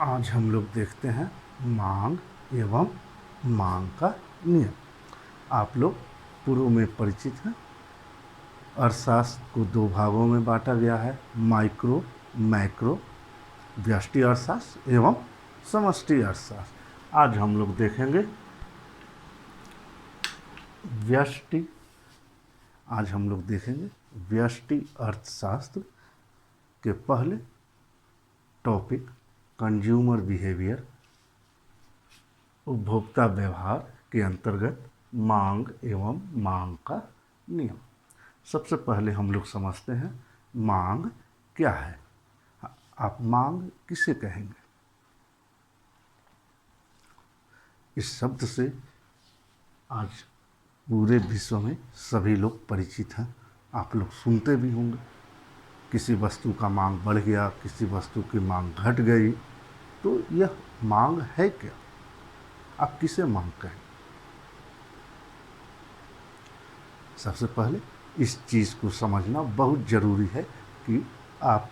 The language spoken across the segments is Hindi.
आज हम लोग देखते हैं मांग एवं मांग का नियम। आप लोग पूर्व में परिचित हैं। अर्थशास्त्र को दो भागों में बांटा गया है, माइक्रो मैक्रो, व्यष्टि अर्थशास्त्र एवं समष्टि अर्थशास्त्र। आज हम लोग देखेंगे व्यष्टि आज हम लोग देखेंगे व्यष्टि अर्थशास्त्र के पहले टॉपिक कंज्यूमर बिहेवियर, उपभोक्ता व्यवहार के अंतर्गत मांग एवं मांग का नियम। सबसे पहले हम लोग समझते हैं मांग क्या है। आप मांग किसे कहेंगे? इस शब्द से आज पूरे विश्व में सभी लोग परिचित हैं। आप लोग सुनते भी होंगे, किसी वस्तु का मांग बढ़ गया, किसी वस्तु की मांग घट गई। तो यह मांग है क्या? आप किसे मांग कहें? सबसे पहले इस चीज़ को समझना बहुत ज़रूरी है कि आप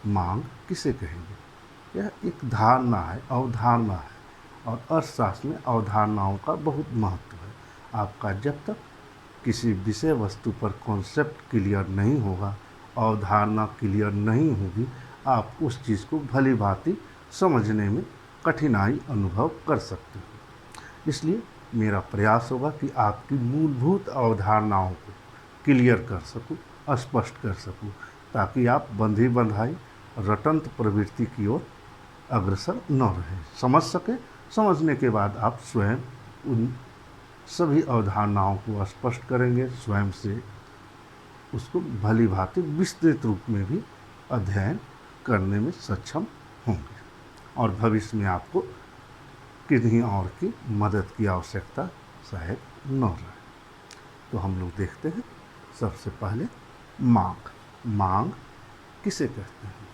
मांग किसे कहेंगे। यह एक धारणा है, अवधारणा है, और अर्थशास्त्र में अवधारणाओं का बहुत महत्व है। आपका जब तक किसी विषय वस्तु पर कॉन्सेप्ट क्लियर नहीं होगा, अवधारणा क्लियर नहीं होगी, आप उस चीज़ को भली भांति समझने में कठिनाई अनुभव कर सकते हो। इसलिए मेरा प्रयास होगा कि आपकी मूलभूत अवधारणाओं को क्लियर कर सकूं, स्पष्ट कर सकूं, ताकि आप बंधी बंधाई रटंत प्रवृत्ति की ओर अग्रसर न रहें। समझ सके, समझने के बाद आप स्वयं उन सभी अवधारणाओं को स्पष्ट करेंगे, स्वयं से उसको भली भांति विस्तृत रूप में भी अध्ययन करने में सक्षम होंगे, और भविष्य में आपको किन्हीं और की मदद की आवश्यकता शायद न रहे। तो हम लोग देखते हैं सबसे पहले मांग किसे कहते हैं।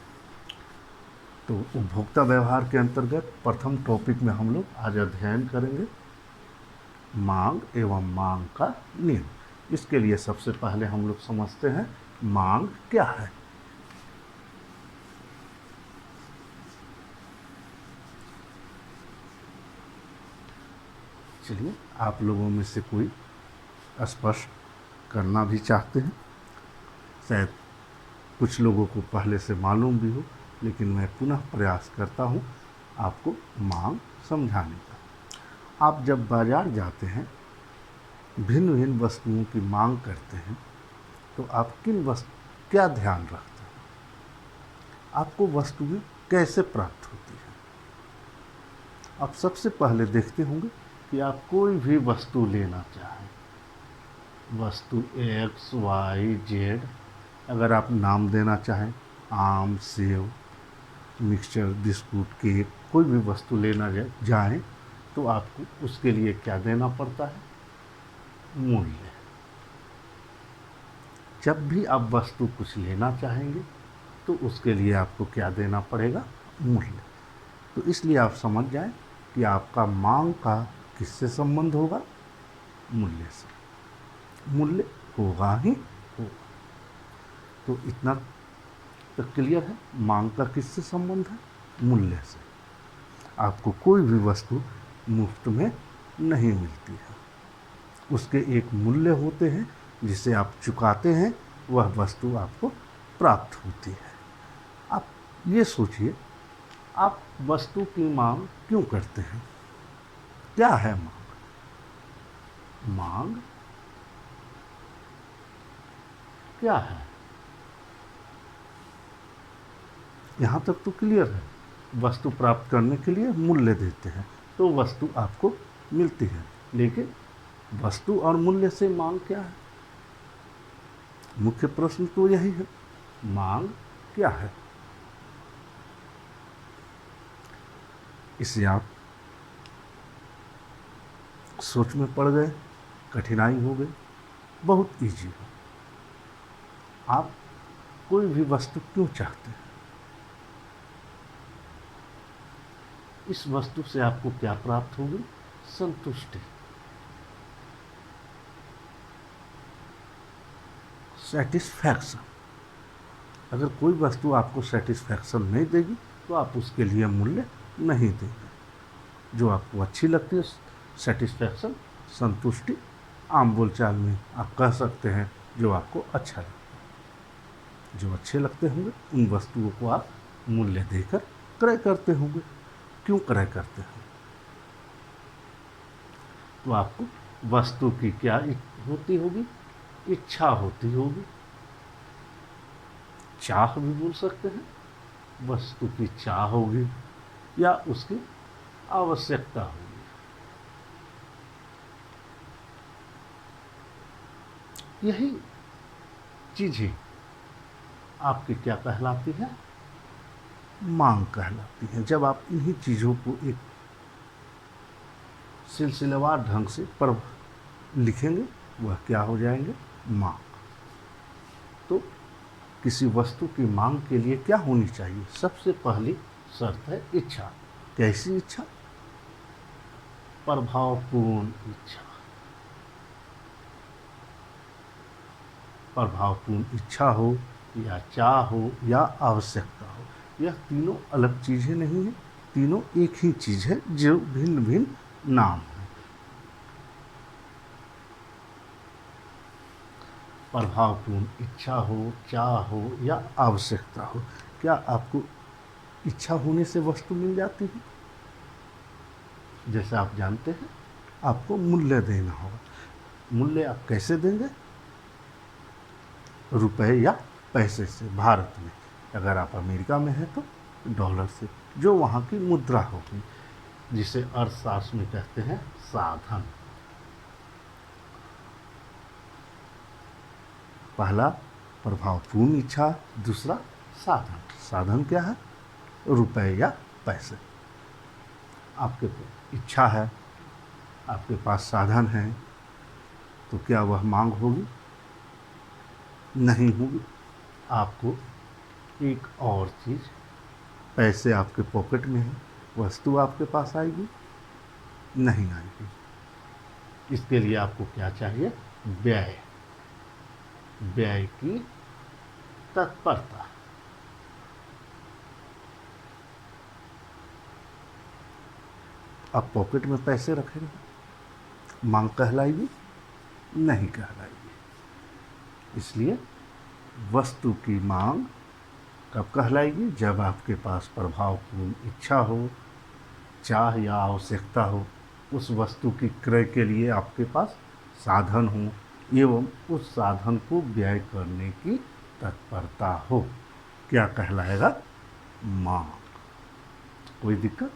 तो उपभोक्ता व्यवहार के अंतर्गत प्रथम टॉपिक में हम लोग आज अध्ययन करेंगे मांग एवं मांग का नियम। इसके लिए सबसे पहले हम लोग समझते हैं मांग क्या है। चलिए, आप लोगों में से कोई स्पष्ट करना भी चाहते हैं, शायद कुछ लोगों को पहले से मालूम भी हो, लेकिन मैं पुनः प्रयास करता हूँ आपको मांग समझाने का। आप जब बाज़ार जाते हैं, भिन्न भिन्न वस्तुओं की मांग करते हैं, तो आप क्या ध्यान रखते हैं? आपको वस्तुएं कैसे प्राप्त होती हैं? आप सबसे पहले देखते होंगे कि आप कोई भी वस्तु लेना चाहें, वस्तु एक्स वाई जेड, अगर आप नाम देना चाहें, आम, सेब, मिक्सचर, बिस्कुट, केक, कोई भी वस्तु लेना जाएं, तो आपको उसके लिए क्या देना पड़ता है? मूल्य। जब भी आप वस्तु कुछ लेना चाहेंगे तो उसके लिए आपको क्या देना पड़ेगा? मूल्य। तो इसलिए आप समझ जाएं कि आपका मांग का किससे संबंध होगा? मूल्य से। मूल्य होगा ही होगा। तो इतना तो क्लियर है, मांग का किससे संबंध है? मूल्य से। आपको कोई भी वस्तु मुफ्त में नहीं मिलती है, उसके एक मूल्य होते हैं, जिसे आप चुकाते हैं, वह वस्तु आपको प्राप्त होती है। आप ये सोचिए, आप वस्तु की मांग क्यों करते हैं? क्या है मांग? मांग क्या है? यहाँ तक तो क्लियर है। वस्तु प्राप्त करने के लिए मूल्य देते हैं, तो वस्तु आपको मिलती है। लेकिन वस्तु और मूल्य से मांग क्या है? मुख्य प्रश्न तो यही है, मांग क्या है? इसे आप सोच में पड़ गए, कठिनाई हो गई। बहुत इजी है। आप कोई भी वस्तु क्यों चाहते हैं? इस वस्तु से आपको क्या प्राप्त होगी? संतुष्टि, सेटिस्फैक्शन। अगर कोई वस्तु आपको सेटिस्फैक्शन नहीं देगी तो आप उसके लिए मूल्य नहीं देंगे। जो आपको अच्छी लगती है, सेटिस्फैक्शन, संतुष्टि, आम बोलचाल में आप कह सकते हैं जो आपको अच्छा लगता है। जो अच्छे लगते होंगे उन वस्तुओं को आप मूल्य देकर क्रय करते होंगे। क्यों क्रय करते हैं? तो आपको वस्तु की क्या होती होगी? इच्छा होती होगी, चाह भी बोल सकते हैं। वस्तु की चाह होगी या उसकी आवश्यकता होगी। यही चीजें आपकी क्या कहलाती है? मांग कहलाती है। जब आप इन्हीं चीजों को एक सिलसिलेवार ढंग से पर लिखेंगे, वह क्या हो जाएंगे? मांग। तो किसी वस्तु की मांग के लिए क्या होनी चाहिए? सबसे पहली शर्त है इच्छा। कैसी इच्छा? प्रभावपूर्ण इच्छा। प्रभावपूर्ण इच्छा हो या चाह हो या आवश्यकता हो, यह तीनों अलग चीजें नहीं है, तीनों एक ही चीज है जो भिन्न भिन्न नाम है। प्रभावपूर्ण इच्छा हो, चाह हो या आवश्यकता हो। क्या आपको इच्छा होने से वस्तु मिल जाती है? जैसे आप जानते हैं, आपको मूल्य देना होगा। मूल्य आप कैसे देंगे? रुपए या पैसे से। भारत में अगर आप अमेरिका में हैं तो डॉलर से, जो वहाँ की मुद्रा होगी, जिसे अर्थशास्त्र में कहते हैं साधन। पहला प्रभावपूर्ण इच्छा, दूसरा साधन। साधन क्या है? रुपए या पैसे। आपके इच्छा है, आपके पास साधन है, तो क्या वह मांग होगी? नहीं होगी। आपको एक और चीज़, पैसे आपके पॉकेट में है, वस्तु आपके पास आएगी? नहीं आएगी। इसके लिए आपको क्या चाहिए? व्यय। व्यय की तत्परता। आप पॉकेट में पैसे रखेंगे, मांग कहलाएगी? नहीं कहलाएगी। इसलिए वस्तु की मांग कब कहलाएगी? जब आपके पास प्रभावपूर्ण इच्छा हो, चाह या आवश्यकता हो, उस वस्तु की क्रय के लिए आपके पास साधन हो एवं उस साधन को व्यय करने की तत्परता हो। क्या कहलाएगा? मांग। कोई दिक्कत?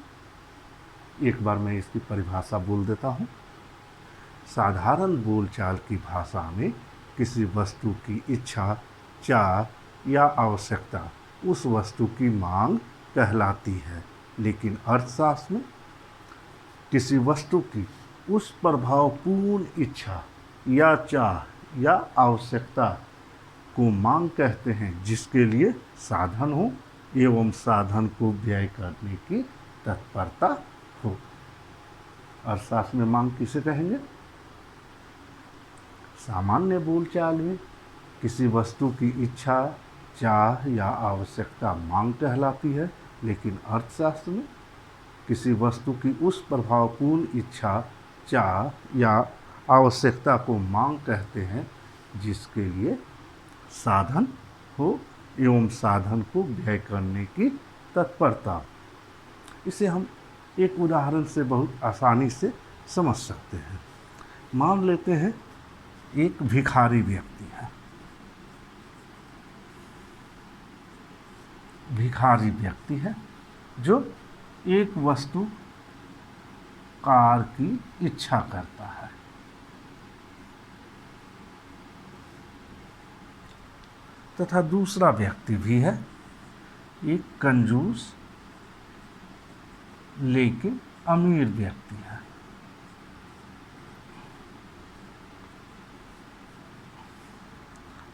एक बार मैं इसकी परिभाषा बोल देता हूँ। साधारण बोलचाल की भाषा में किसी वस्तु की इच्छा, चाह या आवश्यकता उस वस्तु की मांग कहलाती है। लेकिन अर्थशास्त्र में किसी वस्तु की उस प्रभावपूर्ण इच्छा या चाह या आवश्यकता को मांग कहते हैं जिसके लिए साधन हो एवं साधन को व्यय करने की तत्परता हो। अर्थशास्त्र में मांग किसे कहेंगे? सामान्य बोलचाल में किसी वस्तु की इच्छा, चाह या आवश्यकता मांग कहलाती है। लेकिन अर्थशास्त्र में किसी वस्तु की उस प्रभावपूर्ण इच्छा, चाह या आवश्यकता को मांग कहते हैं जिसके लिए साधन हो एवं साधन को व्यय करने की तत्परता। इसे हम एक उदाहरण से बहुत आसानी से समझ सकते हैं। मान लेते हैं एक भिखारी व्यक्ति है। भिखारी व्यक्ति है जो एक वस्तु, कार की इच्छा करता है। तथा दूसरा व्यक्ति भी है, एक कंजूस लेकिन अमीर व्यक्ति है।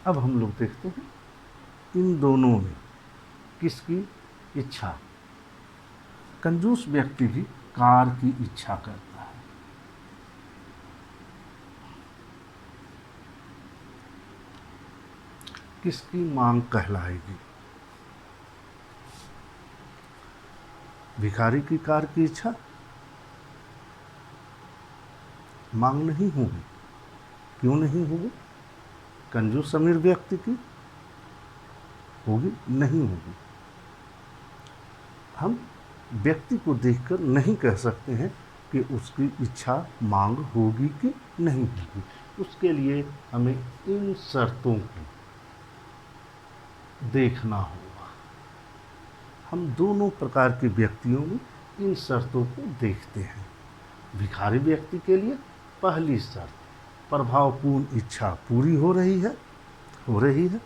अब हम लोग देखते हैं इन दोनों में किसकी इच्छा। कंजूस व्यक्ति भी कार की इच्छा करता है। किसकी मांग कहलाएगी? भिखारी की कार की इच्छा मांग नहीं होगी। क्यों नहीं होगी? कंजूस अमीर व्यक्ति की होगी? नहीं होगी। हम व्यक्ति को देखकर नहीं कह सकते हैं कि उसकी इच्छा मांग होगी कि नहीं होगी। उसके लिए हमें इन शर्तों को देखना होगा। हम दोनों प्रकार के व्यक्तियों में इन शर्तों को देखते हैं। भिखारी व्यक्ति के लिए पहली शर्त, प्रभावपूर्ण इच्छा पूरी हो रही है।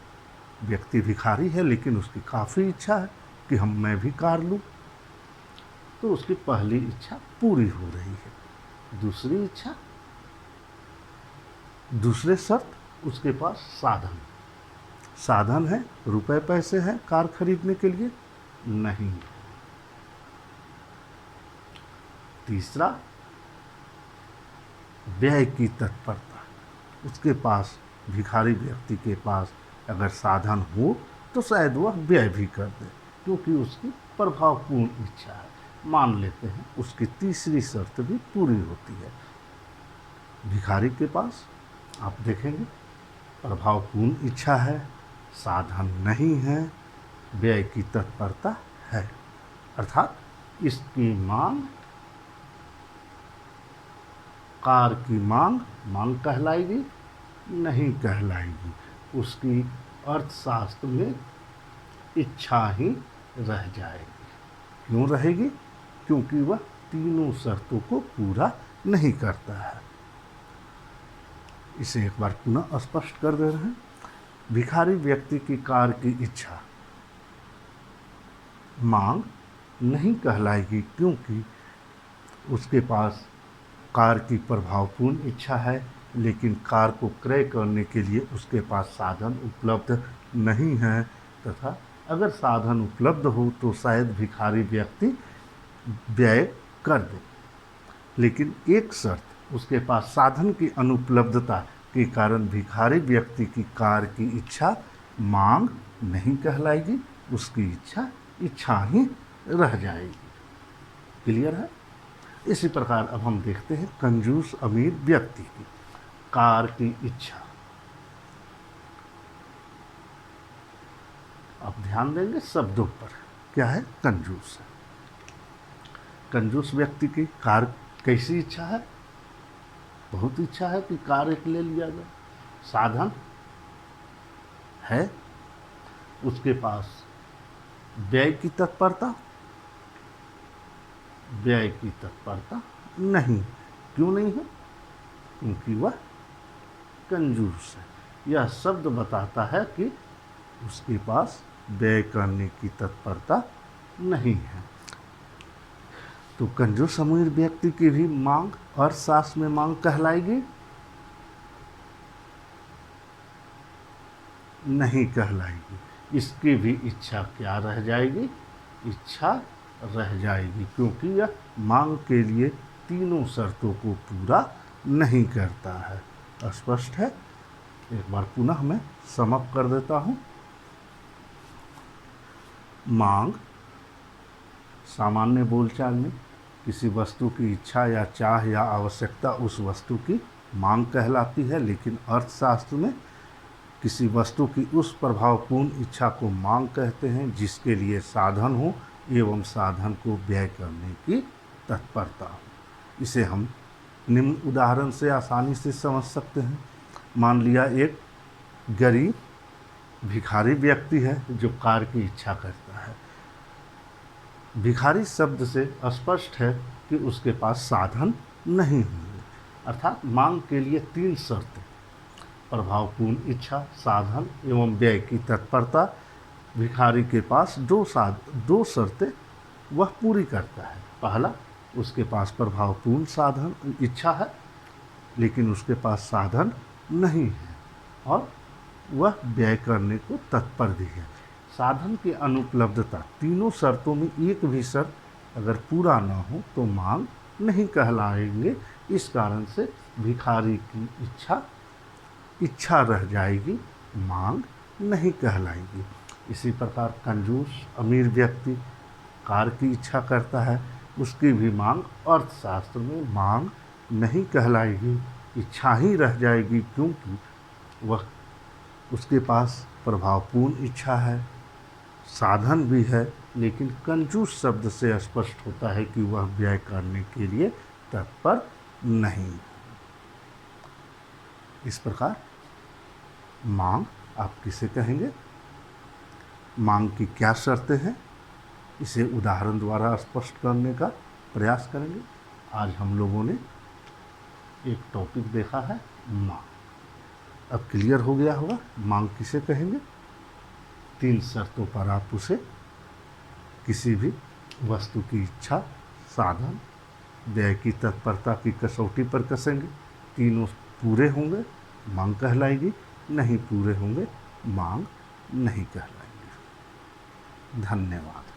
व्यक्ति भिखारी है लेकिन उसकी काफ़ी इच्छा है कि मैं भी कार लूँ, तो उसकी पहली इच्छा पूरी हो रही है। दूसरे शर्त, उसके पास साधन है, रुपए पैसे हैं कार खरीदने के लिए? नहीं। तीसरा, व्यय की तत्परता। उसके पास, भिखारी व्यक्ति के पास अगर साधन हो तो शायद वह व्यय भी कर दे, क्योंकि उसकी प्रभावपूर्ण इच्छा है। मान लेते हैं उसकी तीसरी शर्त भी पूरी होती है। भिखारी के पास आप देखेंगे प्रभावपूर्ण इच्छा है, साधन नहीं है, व्यय की तत्परता है, अर्थात इसकी मांग, कार की मांग कहलाएगी? नहीं कहलाएगी। उसकी अर्थशास्त्र में इच्छा ही रह जाएगी। क्यों रहेगी? क्योंकि वह तीनों शर्तों को पूरा नहीं करता है। इसे एक बार पुनः स्पष्ट कर दे रहे हैं। भिखारी व्यक्ति की कार की इच्छा मांग नहीं कहलाएगी, क्योंकि उसके पास कार की प्रभावपूर्ण इच्छा है, लेकिन कार को क्रय करने के लिए उसके पास साधन उपलब्ध नहीं है, तथा अगर साधन उपलब्ध हो तो शायद भिखारी व्यक्ति व्यय कर दे। लेकिन एक शर्त, उसके पास साधन की अनुपलब्धता के कारण भिखारी व्यक्ति की कार की इच्छा मांग नहीं कहलाएगी, उसकी इच्छा ही रह जाएगी। क्लियर है? इसी प्रकार अब हम देखते हैं कंजूस अमीर व्यक्ति की कार की इच्छा। अब ध्यान देंगे शब्दों पर। क्या है? कंजूस है। कंजूस व्यक्ति की कार कैसी इच्छा है? बहुत इच्छा है कि कार एक ले लिया जाए। साधन है, उसके पास व्यय की तत्परता नहीं। क्यों नहीं है? क्योंकि वह कंजूस है। यह शब्द बताता है कि उसके पास व्यय करने की तत्परता नहीं है। तो कंजूस अमीर व्यक्ति की भी मांग अर्थशास्त्र में मांग कहलाएगी? नहीं कहलाएगी। इसकी भी इच्छा क्या रह जाएगी? इच्छा रह जाएगी, क्योंकि यह मांग के लिए तीनों शर्तों को पूरा नहीं करता है। स्पष्ट है? एक बार पुनः मैं समअप कर देता हूँ। मांग सामान्य बोलचाल में किसी वस्तु की इच्छा या चाह या आवश्यकता उस वस्तु की मांग कहलाती है, लेकिन अर्थशास्त्र में किसी वस्तु की उस प्रभावपूर्ण इच्छा को मांग कहते हैं जिसके लिए साधन हो एवं साधन को व्यय करने की तत्परता हो। इसे हम निम्न उदाहरण से आसानी से समझ सकते हैं। मान लिया एक गरीब भिखारी व्यक्ति है जो कार की इच्छा करता है। भिखारी शब्द से स्पष्ट है कि उसके पास साधन नहीं होंगे, अर्थात मांग के लिए तीन शर्तें, प्रभावपूर्ण इच्छा, साधन एवं व्यय की तत्परता। भिखारी के पास दो शर्तें वह पूरी करता है। पहला, उसके पास प्रभावपूर्ण साधन इच्छा है लेकिन उसके पास साधन नहीं है, और वह व्यय करने को तत्पर भी है। साधन की अनुपलब्धता, तीनों शर्तों में एक भी शर्त अगर पूरा न हो तो मांग नहीं कहलाएंगे। इस कारण से भिखारी की इच्छा रह जाएगी, मांग नहीं कहलाएगी। इसी प्रकार कंजूस अमीर व्यक्ति कार की इच्छा करता है, उसकी भी मांग अर्थशास्त्र में मांग नहीं कहलाएगी, इच्छा ही रह जाएगी, क्योंकि वह उसके पास प्रभावपूर्ण इच्छा है, साधन भी है, लेकिन कंजूस शब्द से स्पष्ट होता है कि वह व्यय करने के लिए तत्पर नहीं। इस प्रकार मांग आप किसे कहेंगे, मांग की क्या शर्तें हैं, इसे उदाहरण द्वारा स्पष्ट करने का प्रयास करेंगे। आज हम लोगों ने एक टॉपिक देखा है मांग। अब क्लियर हो गया होगा मांग किसे कहेंगे। 3 शर्तों पर आप उसे किसी भी वस्तु की इच्छा, साधन, व्यय की तत्परता की कसौटी पर कसेंगे। तीनों पूरे होंगे मांग कहलाएगी, नहीं पूरे होंगे मांग नहीं कहलाएगी। धन्यवाद।